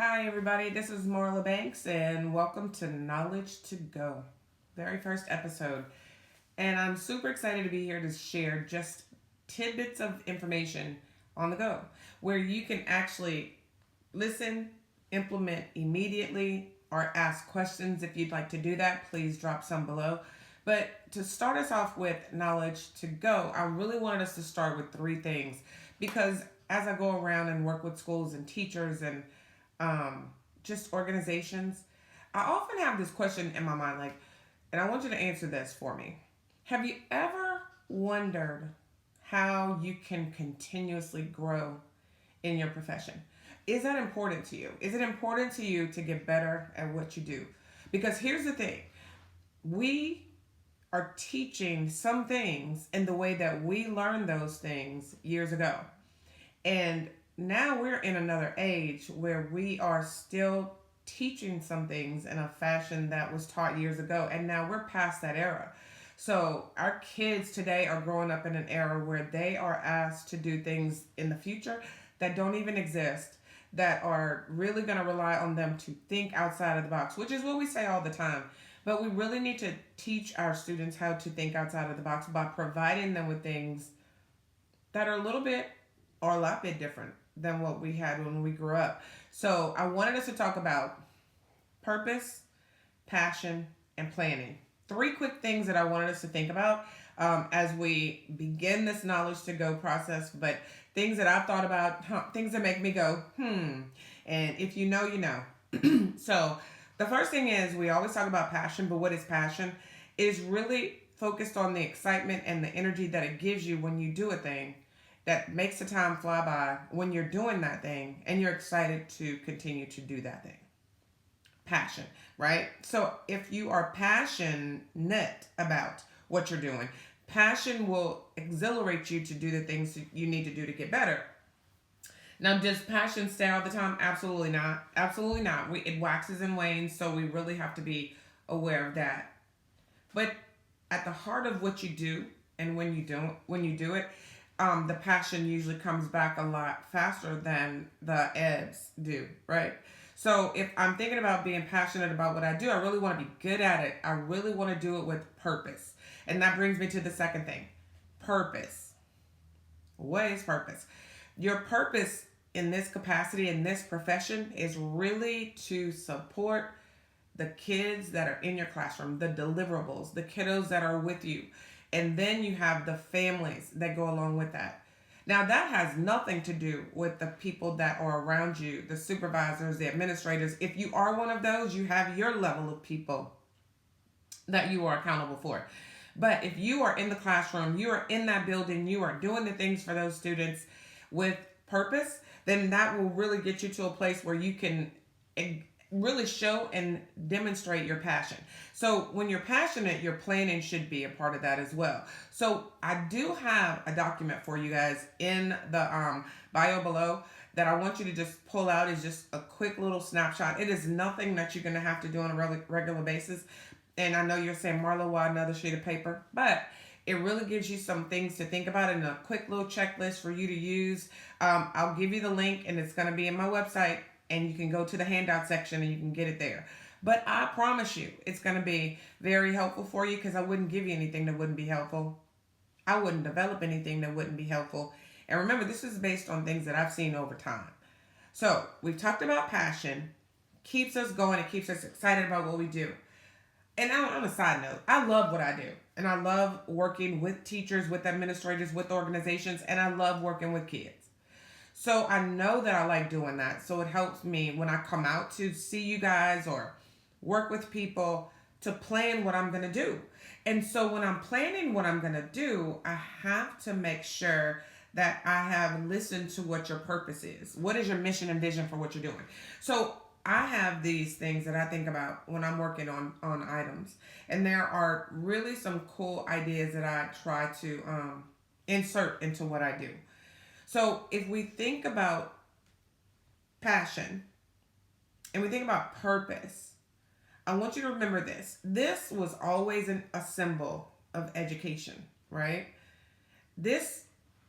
Hi, everybody. This is Marla Banks, and welcome to Knowledge to Go, very first episode. And I'm super excited to be here to share just tidbits of information on the go where you can actually listen, implement immediately, or ask questions. If you'd like to do that, please drop some below. But to start us off with Knowledge to Go, I really wanted us to start with three things because as I go around and work with schools and teachers and just organizations, I often have this question in my mind, like, and I want you to answer this for me. Have you ever wondered how you can continuously grow in your profession? Is that important to you? Is it important to you to get better at what you do? Because here's the thing, we are teaching some things in the way that we learned those things years ago. And now we're in another age where we are still teaching some things in a fashion that was taught years ago. And now we're past that era. So our kids today are growing up in an era where they are asked to do things in the future that don't even exist, that are really going to rely on them to think outside of the box, which is what we say all the time. But we really need to teach our students how to think outside of the box by providing them with things that are a little bit or a lot bit different than what we had when we grew up. So I wanted us to talk about purpose, passion, and planning. Three quick things that I wanted us to think about as we begin this knowledge to go process, but things that I've thought about, things that make me go, And if you know, you know. So the first thing is we always talk about passion, but what is passion? It is really focused on the excitement and the energy that it gives you when you do a thing that makes the time fly by when you're doing that thing and you're excited to continue to do that thing. Passion, right? So if you are passionate about what you're doing, passion will exhilarate you to do the things you need to do to get better. Now, does passion stay all the time? Absolutely not. Absolutely not. It waxes and wanes, so we really have to be aware of that. But at the heart of what you do, and when you do it, the passion usually comes back a lot faster than the ebbs do, right? So if I'm thinking about being passionate about what I do, I really want to be good at it. I really want to do it with purpose. And that brings me to the second thing, purpose. What is purpose? Your purpose in this capacity, in this profession, is really to support the kids that are in your classroom, the deliverables, the kiddos that are with you. And then you have the families that go along with that. Now, that has nothing to do with the people that are around you, the supervisors, the administrators. If you are one of those, you have your level of people that you are accountable for. But if you are in the classroom, you are in that building, you are doing the things for those students with purpose, then that will really get you to a place where you can really show and demonstrate your passion. So when you're passionate, your planning should be a part of that as well. So I do have a document for you guys in the bio below that I want you to just pull out as just a quick little snapshot. It is nothing that you're going to have to do on a regular basis. And I know you're saying, Marlo, why another sheet of paper? But it really gives you some things to think about in a quick little checklist for you to use. I'll give you the link, and it's going to be in my website, and you can go to the handout section and you can get it there. But I promise you, it's going to be very helpful for you because I wouldn't give you anything that wouldn't be helpful. I wouldn't develop anything that wouldn't be helpful. And remember, this is based on things that I've seen over time. So we've talked about passion, keeps us going, it keeps us excited about what we do. And on a side note, I love what I do. And I love working with teachers, with administrators, with organizations, and I love working with kids. So I know that I like doing that. So it helps me when I come out to see you guys or work with people to plan what I'm going to do. And so when I'm planning what I'm going to do, I have to make sure that I have listened to what your purpose is. What is your mission and vision for what you're doing? So I have these things that I think about when I'm working on items. And there are really some cool ideas that I try to insert into what I do. So if we think about passion and we think about purpose, I want you to remember this. This was always a symbol of education, right? This,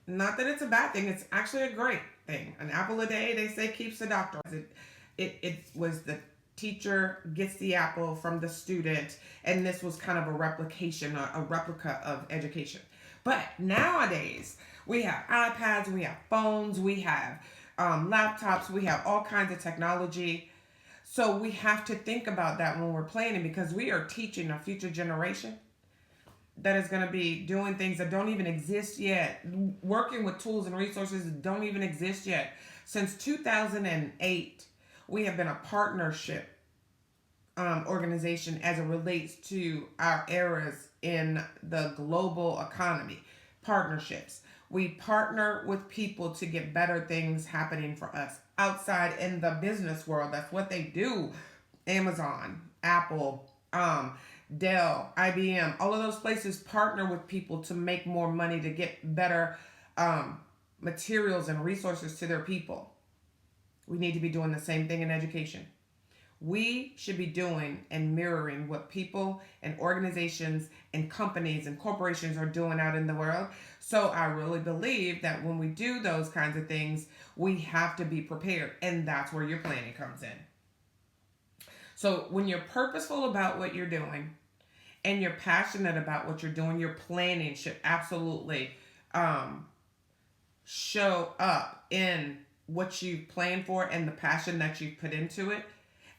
not that it's a bad thing, it's actually a great thing. An apple a day, they say, keeps the doctor. it was the teacher gets the apple from the student, and this was kind of a replication or a replica of education. But nowadays, we have iPads, we have phones, we have laptops, we have all kinds of technology. So we have to think about that when we're planning, because we are teaching a future generation that is going to be doing things that don't even exist yet, working with tools and resources that don't even exist yet. Since 2008, we have been a partnership organization as it relates to our eras in the global economy. Partnerships. We partner with people to get better things happening for us outside in the business world. That's what they do. Amazon, Apple, Dell, IBM, all of those places partner with people to make more money, to get better materials and resources to their people. We need to be doing the same thing in education. We should be doing and mirroring what people and organizations and companies and corporations are doing out in the world. So I really believe that when we do those kinds of things, we have to be prepared. And that's where your planning comes in. So when you're purposeful about what you're doing and you're passionate about what you're doing, your planning should absolutely show up in what you plan for and the passion that you put into it.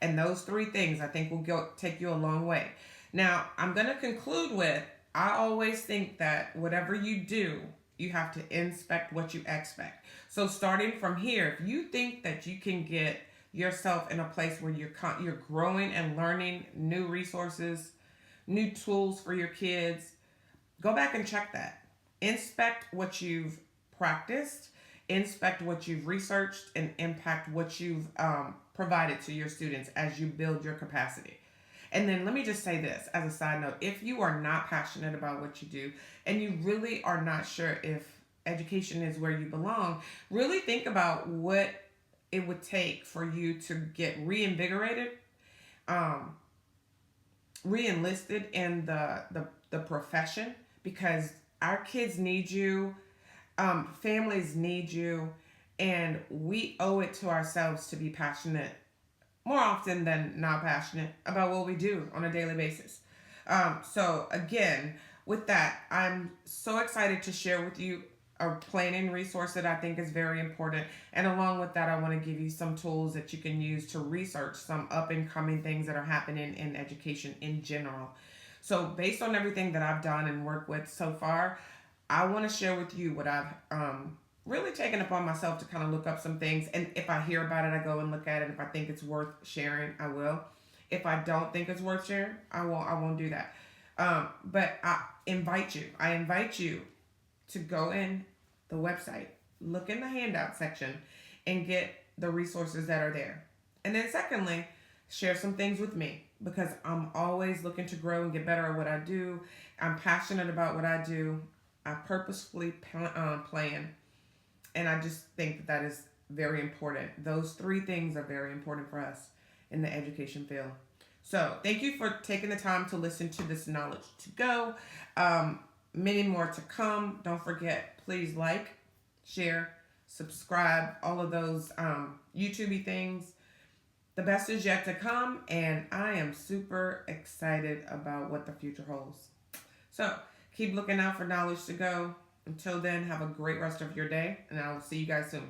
And those three things, I think, will take you a long way. Now, I'm going to conclude with, I always think that whatever you do, you have to inspect what you expect. So starting from here, if you think that you can get yourself in a place where you're growing and learning new resources, new tools for your kids, go back and check that. Inspect what you've practiced, inspect what you've researched, and impact what you've provided to your students as you build your capacity. And then let me just say this as a side note. If you are not passionate about what you do and you really are not sure if education is where you belong, really think about what it would take for you to get reinvigorated, re-enlisted in the profession, because our kids need you, families need you, and we owe it to ourselves to be passionate more often than not passionate about what we do on a daily basis. So again, with that, I'm so excited to share with you a planning resource that I think is very important. And along with that, I want to give you some tools that you can use to research some up and coming things that are happening in education in general. So based on everything that I've done and worked with so far, I want to share with you what I've really taken upon myself to kind of look up some things. And if I hear about it, I go and look at it. If I think it's worth sharing, I will. If I don't think it's worth sharing, I won't do that. But I invite you to go in the website, look in the handout section, and get the resources that are there. And then secondly, share some things with me, because I'm always looking to grow and get better at what I do. I'm passionate about what I do. I purposefully plan. And I just think that is very important. Those three things are very important for us in the education field. So thank you for taking the time to listen to this Knowledge to Go. Many more to come. Don't forget, please like, share, subscribe, all of those YouTube-y things. The best is yet to come, and I am super excited about what the future holds. So keep looking out for Knowledge to Go. Until then, have a great rest of your day, and I will see you guys soon.